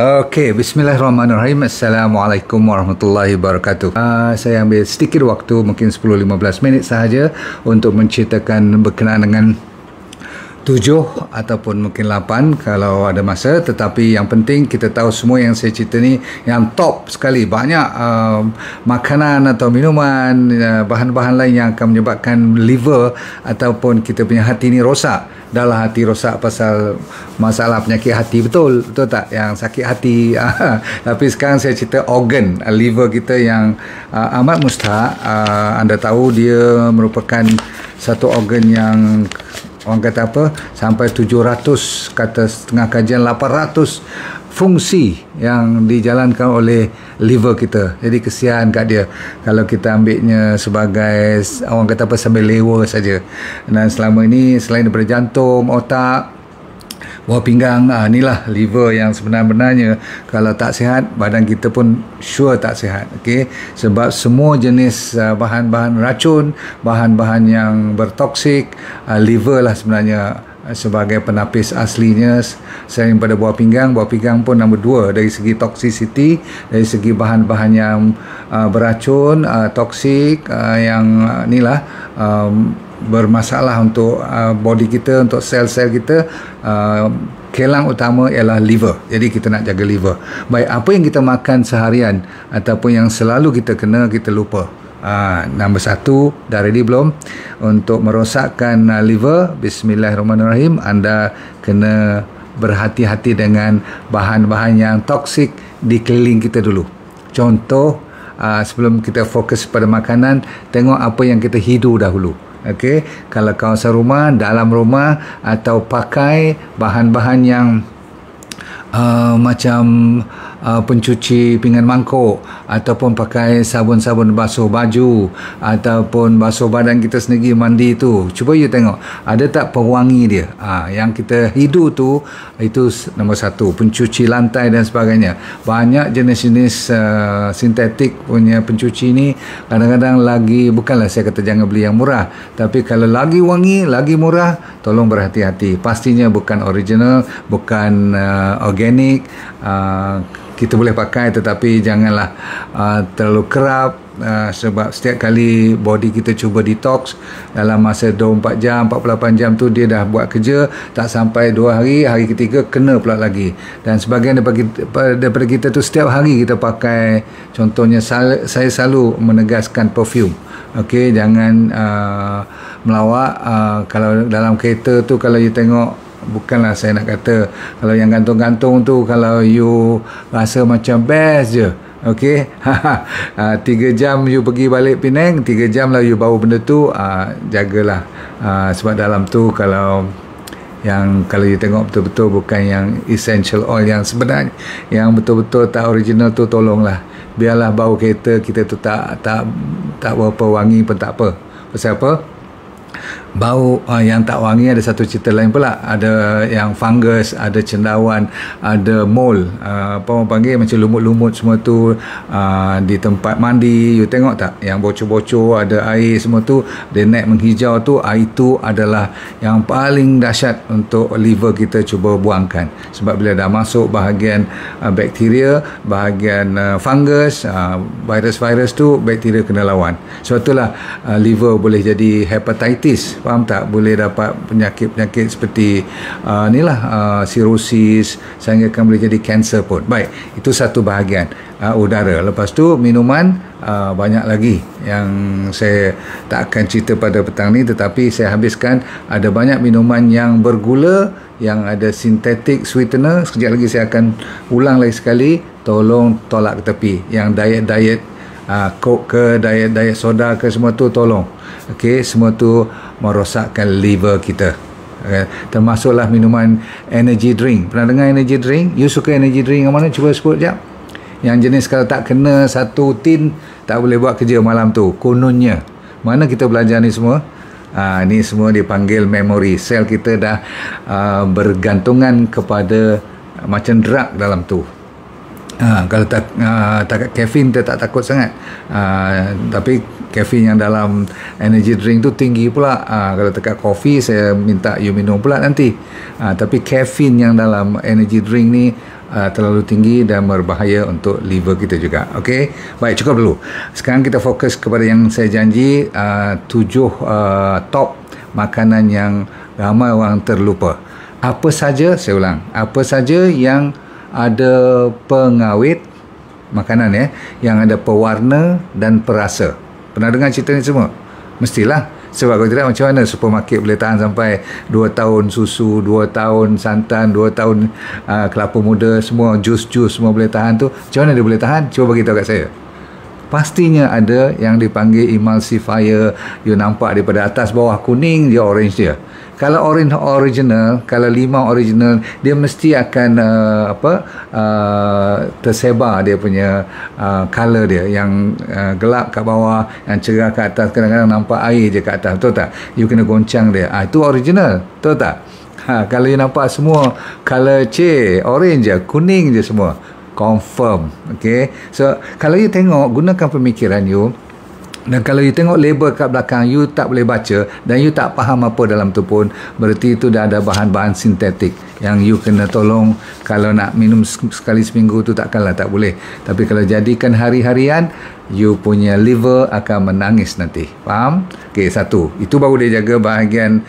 Okey, bismillahirrahmanirrahim. Assalamualaikum warahmatullahi wabarakatuh. Saya ambil sedikit waktu, mungkin 10-15 minit sahaja untuk menceritakan berkenaan dengan 7 ataupun mungkin 8 kalau ada masa. Tetapi yang penting kita tahu semua yang saya cerita ni yang top sekali. Banyak makanan atau minuman, bahan-bahan lain yang akan menyebabkan liver ataupun kita punya hati ni rosak. Dahlah hati rosak pasal masalah penyakit hati, betul tak, yang sakit hati. Tapi sekarang saya cerita organ liver kita yang amat mustahak. Anda tahu dia merupakan satu organ yang orang kata apa, sampai 700, kata setengah kajian 800 fungsi yang dijalankan oleh liver kita. Jadi kesian kat dia kalau kita ambilnya sebagai orang kata apa, sambil lewa saja. Dan selama ini selain daripada jantung, otak, buah pinggang, inilah liver yang sebenar-benarnya. Kalau tak sihat, badan kita pun sure tak sihat. Okay? Sebab semua jenis bahan-bahan racun, bahan-bahan yang bertoksik, liver lah sebenarnya sebagai penapis aslinya. Selain pada buah pinggang pun nombor 2 dari segi toxicity, dari segi bahan-bahan yang beracun, toksik, yang inilah bermasalah untuk body kita, untuk sel-sel kita. Kelang utama ialah liver. Jadi kita nak jaga liver. Baik, apa yang kita makan seharian ataupun yang selalu kita kena, kita lupa. Nombor 1, dah ready belum? Untuk merosakkan liver, bismillahirrahmanirrahim, anda kena berhati-hati dengan bahan-bahan yang toksik di keliling kita dulu. Contoh, sebelum kita fokus pada makanan, tengok apa yang kita hidu dahulu. Okey, kalau kawasan rumah, dalam rumah, atau pakai bahan-bahan yang macam pencuci pinggan mangkuk, ataupun pakai sabun-sabun basuh baju, ataupun basuh badan kita sendiri mandi tu, cuba you tengok ada tak pewangi dia. Yang kita hidu tu, itu nombor 1. Pencuci lantai dan sebagainya. Banyak jenis-jenis sintetik punya pencuci ni kadang-kadang lagi, bukanlah saya kata jangan beli yang murah, tapi kalau lagi wangi, lagi murah, tolong berhati-hati. Pastinya bukan original, bukan organik. Kita boleh pakai, tetapi janganlah terlalu kerap, sebab setiap kali body kita cuba detox dalam masa 24 jam, 48 jam tu, dia dah buat kerja, tak sampai 2 hari, hari ketiga kena pula lagi. Dan sebagian daripada kita tu setiap hari kita pakai. Contohnya saya selalu menegaskan perfume. Okey, jangan melawak. Kalau dalam kereta tu, kalau you tengok, bukanlah saya nak kata, kalau yang gantung-gantung tu, kalau you rasa macam best je, okey, 3 jam you pergi balik Penang, 3 jam lah you bawa benda tu, jagalah. Sebab dalam tu, kalau you tengok betul-betul bukan yang essential oil yang sebenarnya, yang betul-betul tak original tu, tolonglah. Biarlah bau kereta kita tu tak berapa wangi pun tak apa. Pasal apa? Bau yang tak wangi ada satu cerita lain pula. Ada yang fungus, ada cendawan, ada mold, apa orang panggil, macam lumut-lumut semua tu di tempat mandi. You tengok tak, yang bocor-bocor, ada air semua tu, dia naik menghijau tu, itu adalah yang paling dahsyat untuk liver kita cuba buangkan. Sebab bila dah masuk bahagian bakteria, bahagian fungus, virus-virus tu, bakteria kena lawan. Sebab itulah liver boleh jadi hepatitis, faham tak? Boleh dapat penyakit-penyakit seperti sirosis, sehingga akan boleh jadi kanser pun. Baik, itu satu bahagian udara. Lepas tu minuman, banyak lagi yang saya tak akan cerita pada petang ni, tetapi saya habiskan. Ada banyak minuman yang bergula, yang ada synthetic sweetener. Sekejap lagi saya akan ulang lagi sekali. Tolong tolak ke tepi. Yang diet-diet Coke ke, diet soda ke, semua tu tolong. Okey, semua tu merosakkan liver kita. Termasuklah minuman energy drink. Pernah dengar energy drink? You suka energy drink yang mana? Cuba sebut sekejap. Yang jenis kalau tak kena satu tin, tak boleh buat kerja malam tu, kononnya. Mana kita belajar ni semua? Ni semua dipanggil memory. Sel kita dah bergantungan kepada macam drug dalam tu. Kalau tak kafein kita tak takut sangat, tapi kafein yang dalam energy drink tu tinggi pula. Kalau dekat kopi, saya minta you minum pula nanti. Tapi kafein yang dalam energy drink ni terlalu tinggi dan berbahaya untuk liver kita juga. Okey, baik, cukup dulu. Sekarang kita fokus kepada yang saya janji, 7 top makanan yang ramai orang terlupa. Apa saja, saya ulang, apa saja yang ada pengawet makanan yang ada pewarna dan perasa. Pernah dengar cerita ni semua? Mestilah. Sebab kalau tidak, macam mana supermarket boleh tahan sampai 2 tahun susu, 2 tahun santan, 2 tahun kelapa muda, semua jus-jus semua boleh tahan tu? Macam mana dia boleh tahan? Cuba beritahu kat saya. Pastinya ada yang dipanggil emulsifier. You nampak daripada atas bawah kuning, dia orange dia. Kalau orange original, kalau limau original, dia mesti akan tersebar dia punya color dia, yang gelap kat bawah, yang cerah kat atas. Kadang-kadang nampak air je kat atas, betul tak? You kena goncang dia, itu original, betul tak? Kalau you nampak semua color orange je, kuning je semua, confirm. Okay, so kalau you tengok, gunakan pemikiran you. Dan kalau you tengok label kat belakang, you tak boleh baca dan you tak faham apa dalam tu pun, berarti itu dah ada bahan-bahan sintetik yang you kena tolong. Kalau nak minum sekali seminggu tu takkanlah tak boleh. Tapi kalau jadikan hari-harian, you punya liver akan menangis nanti. Faham? Okey, satu, itu baru dia jaga bahagian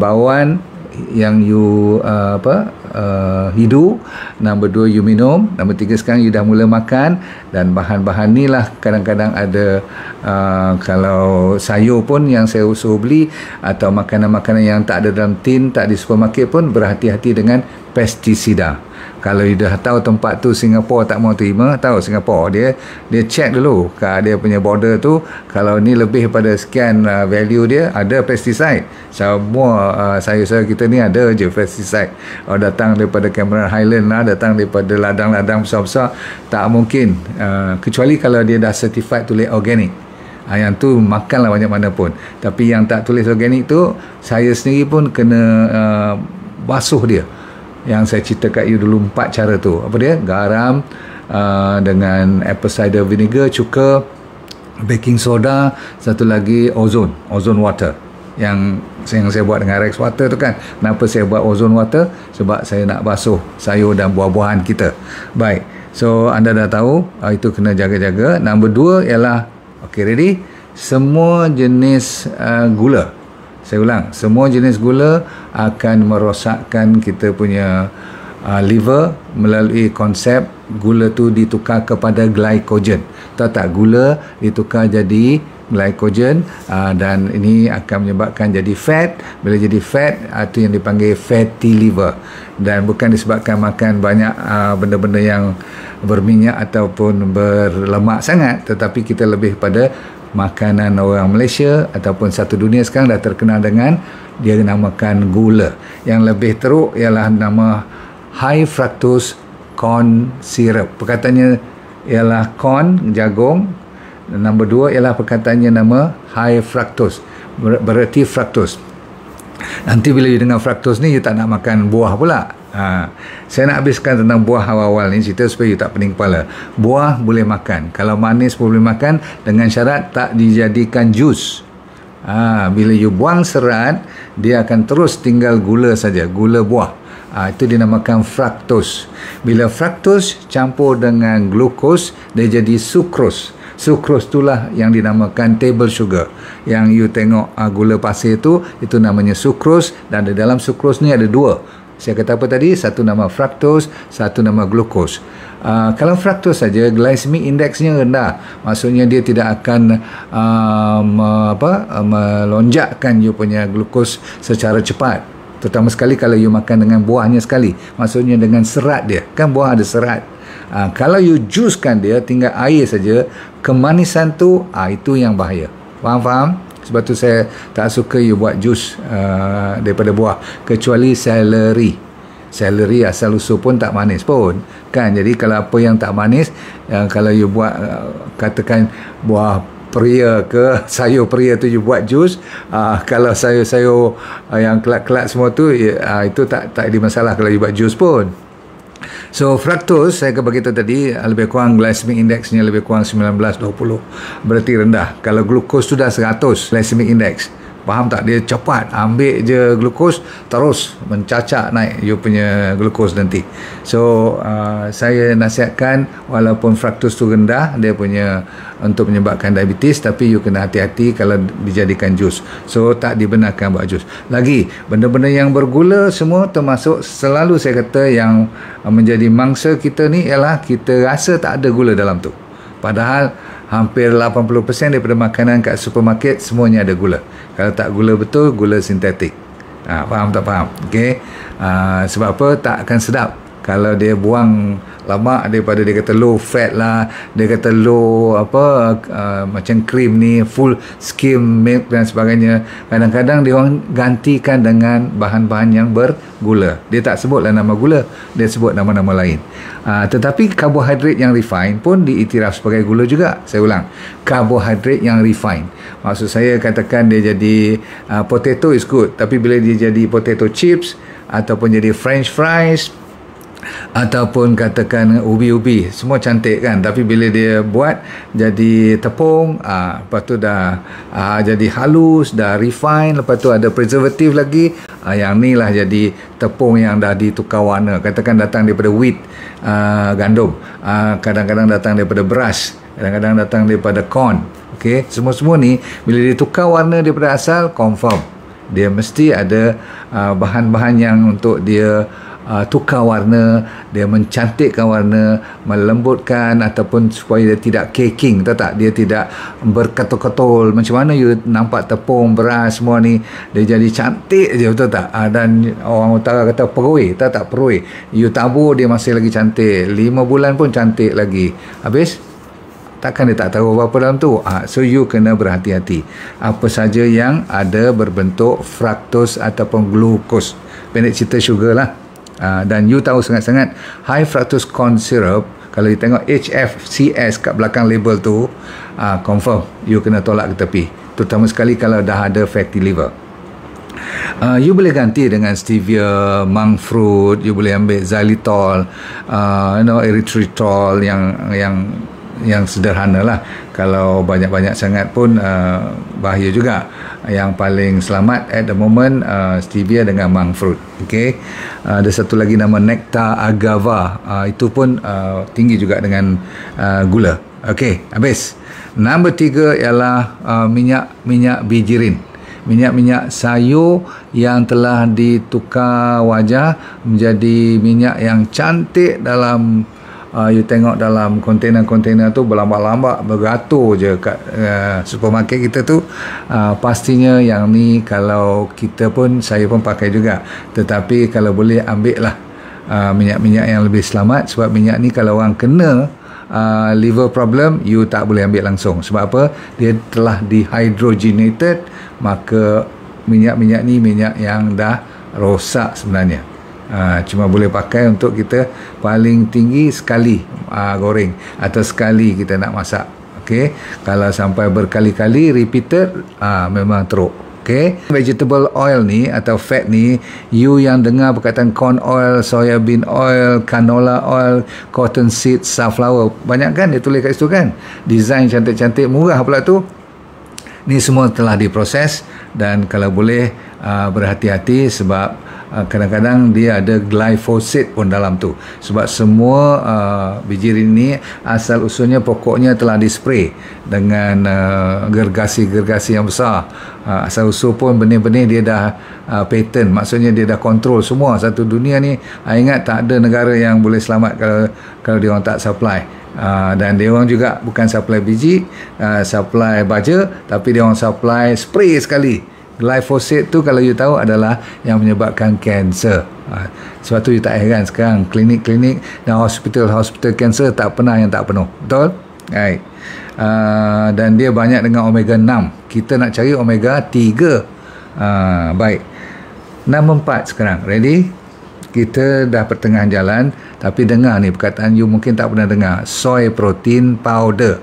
bawaan yang you hidu. Nombor 2, you minum. Nombor 3, sekarang you dah mula makan. Dan bahan-bahan ni lah kadang-kadang ada, kalau sayur pun yang saya usul beli, atau makanan-makanan yang tak ada dalam tin, tak di supermarket pun, berhati-hati dengan pestisida. Kalau you dah tahu tempat tu Singapura tak mau terima, tahu Singapura dia check dulu kat dia punya border tu, kalau ni lebih pada sekian value dia, ada pesticide. Semua sayur-sayur kita ni ada je pesticide. Datang daripada Cameron Highland lah, datang daripada ladang-ladang besar-besar, tak mungkin, kecuali kalau dia dah certified tulis organic. Yang tu makanlah banyak mana pun. Tapi yang tak tulis organic tu, saya sendiri pun kena basuh dia. Yang saya cerita kat you dulu 4 cara tu. Apa dia? Garam dengan apple cider vinegar, cuka, baking soda, satu lagi ozone water. Yang saya buat dengan Rex water tu kan. Kenapa saya buat ozone water? Sebab saya nak basuh sayur dan buah-buahan kita. Baik. So anda dah tahu, itu kena jaga-jaga. Nombor 2 ialah, okay, ready? Semua jenis gula. Saya ulang, semua jenis gula akan merosakkan kita punya liver melalui konsep gula tu ditukar kepada glycogen. Tahu tak? Gula ditukar jadi glycogen, dan ini akan menyebabkan jadi fat. Bila jadi fat, itu yang dipanggil fatty liver. Dan bukan disebabkan makan banyak benda-benda yang berminyak ataupun berlemak sangat, tetapi kita lebih pada makanan orang Malaysia ataupun satu dunia sekarang dah terkenal dengan dia namakan gula. Yang lebih teruk ialah nama high fructose corn syrup. Perkataannya ialah corn, jagung. Nombor 2 ialah perkataannya nama high fructose, berarti fructose. Nanti bila you dengar fructose ni, you tak nak makan buah pula. Saya nak habiskan tentang buah awal-awal ni, cerita supaya you tak pening kepala. Buah boleh makan, kalau manis pun boleh makan, dengan syarat tak dijadikan jus. Bila you buang serat, dia akan terus tinggal gula saja, gula buah. Itu dinamakan fructose. Bila fructose campur dengan glukos, dia jadi sucrose. Sucrose itulah yang dinamakan table sugar. Yang you tengok gula pasir itu namanya sucrose. Dan di dalam sucrose ni ada 2. Saya kata apa tadi? Satu nama fructose, satu nama glucose. Kalau fructose saja, glycemic indexnya rendah. Maksudnya dia tidak akan melonjakkan you punya glucose secara cepat. Terutama sekali kalau you makan dengan buahnya sekali. Maksudnya dengan serat dia. Kan buah ada serat. Kalau you juskan dia, tinggal air saja, kemanisan tu, itu yang bahaya. Faham? Sebab tu saya tak suka you buat jus daripada buah, kecuali celery. Celery asal usul pun tak manis pun kan. Jadi kalau apa yang tak manis, kalau you buat katakan buah peria ke sayur peria tu you buat jus, kalau sayur-sayur yang kelak-kelak semua tu, itu tak ada masalah kalau you buat jus pun. So fructose, saya akan beritahu tadi, lebih kurang glycemic indexnya lebih kurang 19-20, berarti rendah. Kalau glucose tu dah 100 glycemic index, Faham tak? Dia cepat ambil je glukos, terus mencacak naik you punya glukos nanti. So saya nasihatkan, walaupun fraktus tu rendah dia punya untuk menyebabkan diabetes, tapi you kena hati-hati kalau dijadikan jus. So tak dibenarkan buat jus. Lagi benda-benda yang bergula semua, termasuk selalu saya kata yang menjadi mangsa kita ni ialah kita rasa tak ada gula dalam tu, padahal hampir 80% daripada makanan kat supermarket semuanya ada gula. Kalau tak gula betul, gula sintetik. Faham tak faham? Okey. Sebab apa? Tak akan sedap kalau dia buang lemak daripada dia kata low fat lah, dia kata low macam krim ni full skim milk dan sebagainya. Kadang-kadang dia orang gantikan dengan bahan-bahan yang bergula. Dia tak sebutlah nama gula, dia sebut nama-nama lain. Tetapi karbohidrat yang refine pun diiktiraf sebagai gula juga. Saya ulang, karbohidrat yang refine. Maksud saya katakan dia jadi potato is good, tapi bila dia jadi potato chips ataupun jadi french fries ataupun katakan ubi-ubi, semua cantik kan, tapi bila dia buat jadi tepung, lepas tu dah jadi halus, dah refine, lepas tu ada preservatif lagi, yang ni lah jadi tepung yang dah ditukar warna. Katakan datang daripada wheat, gandum, kadang-kadang datang daripada beras, kadang-kadang datang daripada corn. Okay? Semua-semua ni bila ditukar warna daripada asal, confirm dia mesti ada bahan-bahan yang untuk dia tukar warna, dia mencantikkan warna, melembutkan, ataupun supaya dia tidak caking, tahu tak? Dia tidak berketul-ketul. Macam mana you nampak tepung, beras semua ni, dia jadi cantik je, betul tak? Dan orang utara kata perui, tahu tak perui? You tabur dia masih lagi cantik, 5 bulan pun cantik lagi. Habis? Takkan dia tak tahu apa-apa dalam tu. So you kena berhati-hati. Apa saja yang ada berbentuk fraktos ataupun glukos, pendek cerita sugar lah. Dan you tahu sangat-sangat high fructose corn syrup, kalau you tengok HFCS kat belakang label tu, confirm you kena tolak ke tepi, terutama sekali kalau dah ada fatty liver. You boleh ganti dengan stevia, monk fruit, you boleh ambil xylitol, erythritol yang sederhana lah. Kalau banyak-banyak sangat pun bahaya juga. Yang paling selamat at the moment stevia dengan monk fruit. Okay. Ada satu lagi nama nectar agava, itu pun tinggi juga dengan gula. Okay, habis. Nombor 3 ialah minyak bijirin, minyak-minyak sayur yang telah ditukar wajah menjadi minyak yang cantik. Dalam you tengok dalam kontainer-kontainer tu berlambak-lambak, beratur je kat supermarket kita tu. Pastinya yang ni kalau kita pun, saya pun pakai juga, tetapi kalau boleh ambil lah minyak-minyak yang lebih selamat. Sebab minyak ni kalau orang kena liver problem, you tak boleh ambil langsung. Sebab apa? Dia telah dehydrogenated, maka minyak-minyak ni minyak yang dah rosak sebenarnya. Cuma boleh pakai untuk kita paling tinggi sekali goreng atau sekali kita nak masak. Okay? Kalau sampai berkali-kali repeated, memang teruk. Okay? Vegetable oil ni atau fat ni, you yang dengar perkataan corn oil, soya bean oil, canola oil, cotton seed, sunflower, banyak kan dia tulis kat situ kan, design cantik-cantik, murah pula tu. Ni semua telah diproses, dan kalau boleh berhati-hati sebab kadang-kadang dia ada glyphosate pun dalam tu. Sebab semua bijirin ni asal usulnya pokoknya telah dispray dengan gergasi-gergasi yang besar. Asal usul pun benih-benih dia dah patent, maksudnya dia dah kontrol semua satu dunia ni. Ingat tak ada negara yang boleh selamat kalau dia orang tak supply. Dan dia orang juga bukan supply biji, supply baja, tapi dia orang supply spray sekali. Glyphosate tu kalau you tahu adalah yang menyebabkan kanser. Sebab tu you tak heran sekarang klinik-klinik dan hospital kanser tak pernah yang tak penuh. Betul? Right. Dan dia banyak dengan omega 6. Kita nak cari omega 3. Baik. Nombor 4 sekarang. Ready? Kita dah pertengahan jalan, tapi dengar ni perkataan you mungkin tak pernah dengar. Soy protein powder.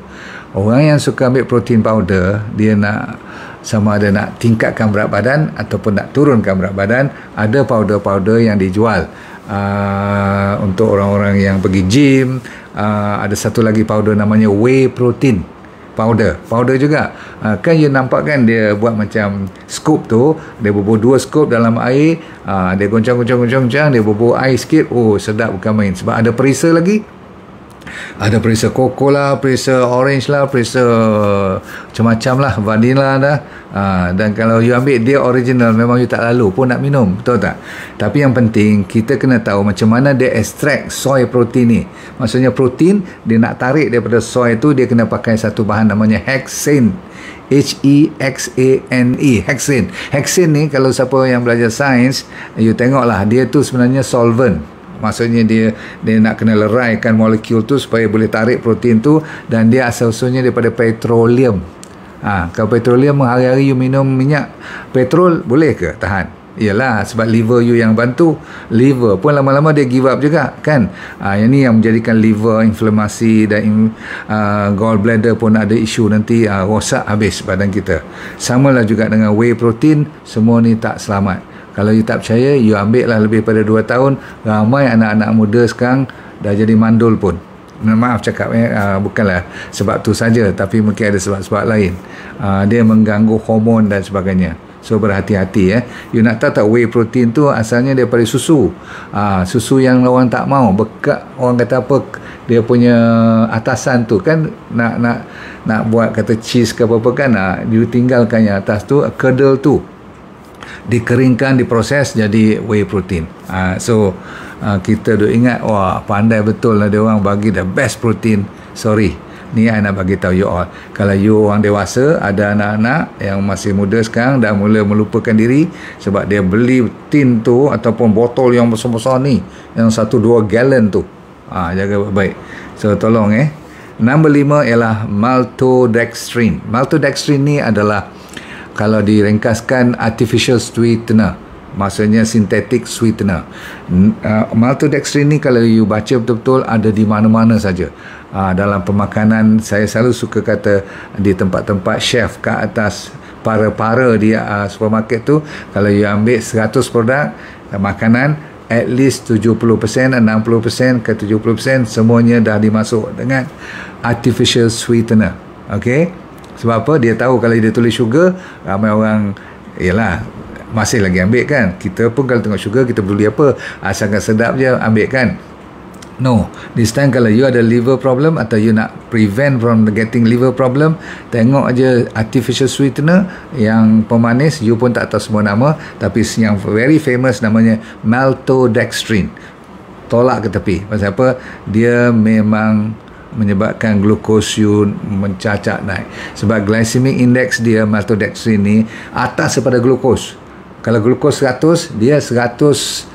Orang yang suka ambil protein powder, dia nak sama ada nak tingkatkan berat badan ataupun nak turunkan berat badan, ada powder-powder yang dijual untuk orang-orang yang pergi gym. Ada satu lagi powder namanya whey protein. powder juga. Kan you nampak kan dia buat macam scoop tu, dia bubur 2 scoop dalam air, dia goncang, dia bubur air sikit, sedap bukan main. Sebab ada perisa lagi, ada perisa koko lah, perisa orange lah, perisa macam-macam lah, vanilla dah. Dan kalau you ambil dia original, memang you tak lalu pun nak minum, betul tak? Tapi yang penting kita kena tahu macam mana dia extract soy protein ni. Maksudnya protein dia nak tarik daripada soy tu, dia kena pakai satu bahan namanya hexane. Hexane. Hexane ni kalau siapa yang belajar sains, you tengoklah, dia tu sebenarnya solvent. Maksudnya dia nak kena leraikan molekul tu supaya boleh tarik protein tu, dan dia asal-usulnya daripada petroleum. Kalau petroleum hari-hari you minum minyak petrol, boleh ke tahan? Iyalah, sebab liver you yang bantu. Liver pun lama-lama dia give up juga kan. Yang ni yang menjadikan liver inflamasi dan gallbladder pun ada isu nanti, rosak habis badan kita. Samalah juga dengan whey protein, semua ni tak selamat. Kalau you tak percaya, you ambil lah lebih pada 2 tahun, ramai anak-anak muda sekarang dah jadi mandul pun. Maaf cakap, bukanlah sebab tu saja, tapi mungkin ada sebab-sebab lain. Dia mengganggu hormon dan sebagainya. So berhati-hati. You nak tahu tak, whey protein tu asalnya daripada susu. Susu yang orang tak mau, bekat, orang kata apa, dia punya atasan tu kan nak buat kata cheese ke apa-apa kan, you tinggalkan yang atas tu, curdle tu dikeringkan, diproses jadi whey protein. Kita duk ingat, wah pandai betul lah dia orang bagi the best protein. Sorry, ni I nak bagi tahu you all, kalau you orang dewasa, ada anak-anak yang masih muda sekarang dah mula melupakan diri sebab dia beli tin tu ataupun botol yang besar-besar ni, yang 1-2 gallon tu. Jaga baik. So tolong Nombor 5 ialah maltodextrin. Maltodextrin ni adalah, kalau diringkaskan, artificial sweetener, maksudnya synthetic sweetener. Maltodextrin ni kalau you baca betul-betul ada di mana-mana saja. Dalam pemakanan, saya selalu suka kata di tempat-tempat chef kat atas para-para di supermarket tu, kalau you ambil 100 produk makanan, at least 70%, 60% ke 70% semuanya dah dimasuk dengan artificial sweetener. Okay? Sebab apa? Dia tahu kalau dia tulis sugar, ramai orang yalah masih lagi ambil kan. Kita pun kalau tengok sugar, kita peduli apa? Asalkan sedap je ambil kan. No, this time kalau you ada liver problem atau you nak prevent from getting liver problem, tengok aja artificial sweetener yang pemanis, you pun tak tahu semua nama, tapi yang very famous namanya maltodextrin. Tolak ke tepi. Pasal apa? Dia memang menyebabkan glukos you mencacak naik. Sebab glycemic index dia, maltodextrin ni, atas daripada glukos. Kalau glukos 100, dia 110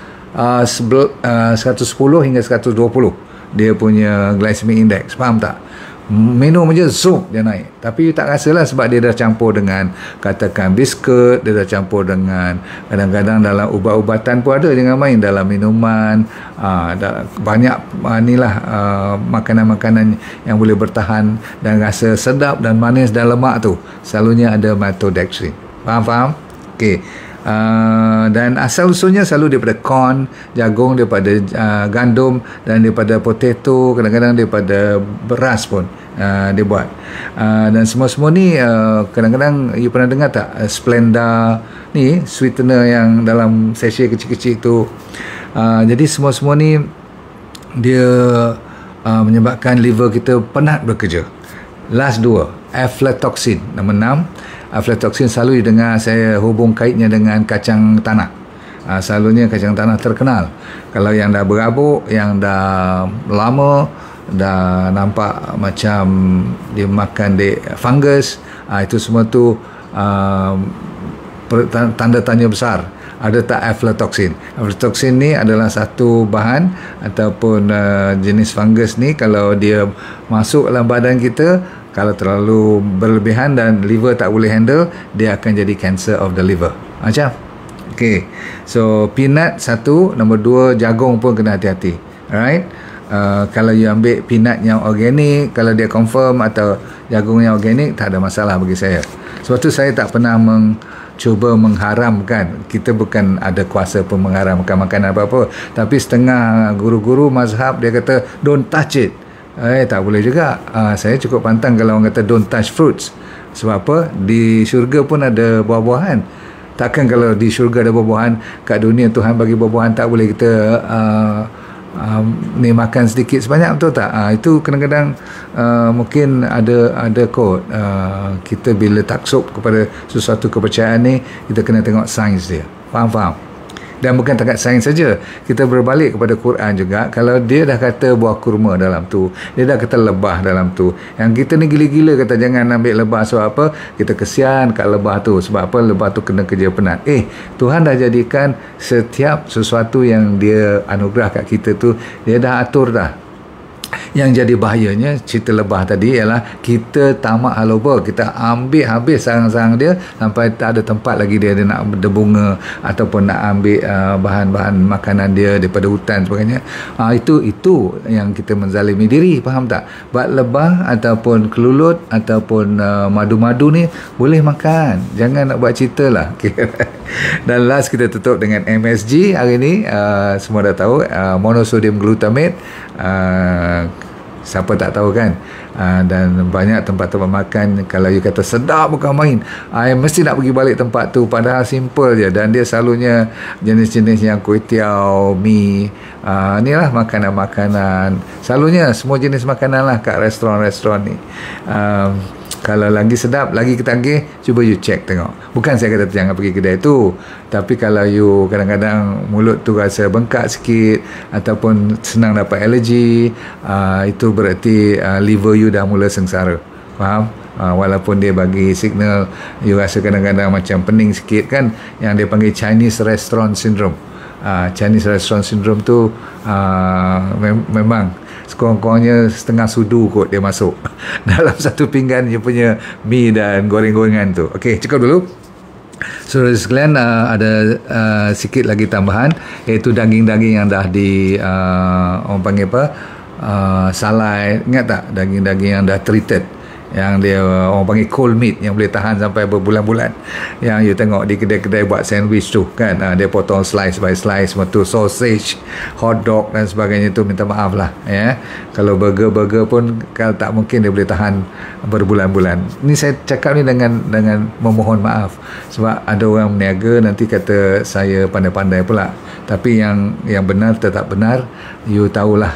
hingga 120 dia punya glycemic index. Faham tak? Minum je zoom dia naik, tapi you tak rasalah sebab dia dah campur dengan katakan biskut, dia dah campur dengan kadang-kadang dalam ubat-ubatan pun ada, jangan main dalam minuman, banyak makanan-makanan yang boleh bertahan dan rasa sedap dan manis dan lemak tu selalunya ada maltodextrin. Faham? Okey. Dan asal usulnya selalu daripada corn, jagung, daripada gandum dan daripada potato, kadang-kadang daripada beras pun dia buat. Dan semua-semua ni kadang-kadang you pernah dengar tak Splenda ni, sweetener yang dalam sachet kecil-kecil tu. Jadi semua-semua ni dia menyebabkan liver kita penat bekerja. Last 2, aflatoxin. Nombor 6, aflatoxin selalu didengar, saya hubung kaitnya dengan kacang tanah. Selalunya kacang tanah terkenal. Kalau yang dah berabuk, yang dah lama, dah nampak macam dia makan fungus, itu semua tu tanda tanya besar. Ada tak aflatoxin? Aflatoxin ni adalah satu bahan ataupun jenis fungus ni, kalau dia masuk dalam badan kita, kalau terlalu berlebihan dan liver tak boleh handle, dia akan jadi cancer of the liver. Macam? Okay. So, peanut 1. Nombor 2, jagung pun kena hati-hati. Alright? Kalau you ambil peanut yang organik, kalau dia confirm, atau jagung yang organik, tak ada masalah bagi saya. Sebab tu saya tak pernah cuba mengharamkan. Kita bukan ada kuasa pun mengharamkan makanan apa-apa. Tapi setengah guru-guru mazhab dia kata, don't touch it. Tak boleh juga. Saya cukup pantang kalau orang kata don't touch fruits. Sebab apa? Di syurga pun ada buah-buahan. Takkan kalau di syurga ada buah-buahan, kat dunia Tuhan bagi buah-buahan, tak boleh kita ni makan sedikit sebanyak, betul tak? Itu kadang-kadang mungkin ada quote, kita bila taksub kepada sesuatu kepercayaan ni, kita kena tengok sains dia. Faham? Dan bukan takat sains saja, kita berbalik kepada Quran juga. Kalau dia dah kata buah kurma dalam tu, dia dah kata lebah dalam tu, yang kita ni gila-gila kata jangan ambil lebah. Sebab apa? Kita kesian kat lebah tu. Sebab apa? Lebah tu kena kerja penat. Tuhan dah jadikan setiap sesuatu yang dia anugerah kat kita tu, dia dah atur dah. Yang jadi bahayanya cerita lebah tadi ialah kita tamak haloba, kita ambil habis sarang-sarang dia sampai tak ada tempat lagi dia nak berbunga ataupun nak ambil bahan-bahan makanan dia daripada hutan sebagainya. Itu yang kita menzalimi diri, faham tak? Bat lebah ataupun kelulut ataupun madu-madu ni boleh makan, jangan nak buat cerita lah. Dan last kita tutup dengan MSG hari ni. Semua dah tahu, monosodium glutamate. Siapa tak tahu kan? Dan banyak tempat-tempat makan, kalau you kata sedap bukan main, mesti nak pergi balik tempat tu, padahal simple je. Dan dia selalunya jenis-jenis yang kuih tiaw, mi, inilah makanan-makanan, selalunya semua jenis makanan lah kat restoran-restoran ni. Kalau lagi sedap, lagi ketagih, cuba you check tengok. Bukan saya kata jangan pergi kedai tu, tapi kalau you kadang-kadang mulut tu rasa bengkak sikit ataupun senang dapat alergi, itu berarti liver you dah mula sengsara. Faham? Walaupun dia bagi signal, you rasa kadang-kadang macam pening sikit kan, yang dia panggil Chinese Restaurant Syndrome. Chinese Restaurant Syndrome tu memang sekurang-kurangnya setengah sudu kot dia masuk dalam satu pinggan dia punya mi dan goreng-gorengan tu. Okey, cukup dulu. Saudara sekalian, ada sikit lagi tambahan, iaitu daging-daging yang dah di orang panggil apa, salai. Ingat tak daging-daging yang dah treated, yang dia orang panggil cold meat, yang boleh tahan sampai berbulan-bulan, yang you tengok di kedai-kedai buat sandwich tu kan, dia potong slice by slice, tu sausage, hot dog dan sebagainya tu, minta maaf lah ya. Kalau burger pun kalau tak mungkin dia boleh tahan berbulan-bulan. Ni saya cakap ni dengan memohon maaf, sebab ada orang meniaga nanti kata saya pandai-pandai pula. Tapi yang benar tetap benar. You tahulah,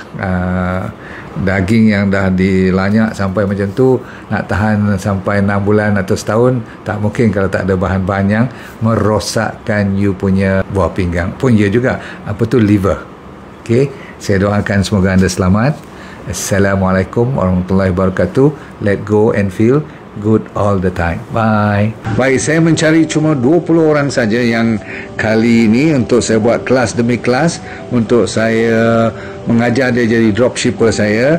daging yang dah dilanyak sampai macam tu nak tahan sampai 6 bulan atau setahun, tak mungkin kalau tak ada bahan-bahan yang merosakkan you punya buah pinggang pun. Ya juga, apa tu, liver. Okey, saya doakan semoga anda selamat. Assalamualaikum warahmatullahi wabarakatuh. Let go and feel good all the time. Bye. Baik, saya mencari cuma 20 orang saja yang kali ini untuk saya buat kelas demi kelas, untuk saya mengajar dia jadi dropshipper saya.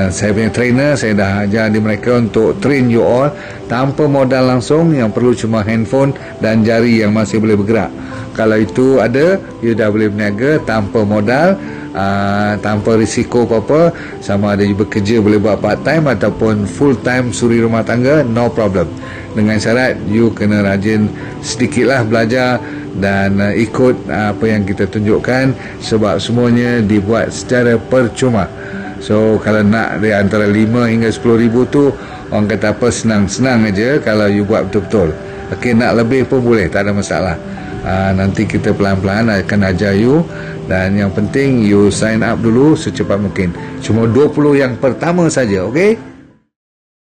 Saya punya trainer, saya dah ajar di mereka untuk train you all tanpa modal langsung, yang perlu cuma handphone dan jari yang masih boleh bergerak. Kalau itu ada, you dah boleh berniaga tanpa modal, tanpa risiko apa-apa. Sama ada you bekerja boleh buat part time ataupun full time suri rumah tangga, no problem. Dengan syarat you kena rajin sedikitlah belajar dan ikut apa yang kita tunjukkan, sebab semuanya dibuat secara percuma. So kalau nak di antara 5 hingga 10 ribu tu, orang kata apa, senang-senang aja kalau you buat betul-betul. Okey, nak lebih pun boleh, tak ada masalah. Nanti kita pelan-pelan akan ajar you, dan yang penting you sign up dulu secepat mungkin. Cuma 20 yang pertama saja, okey?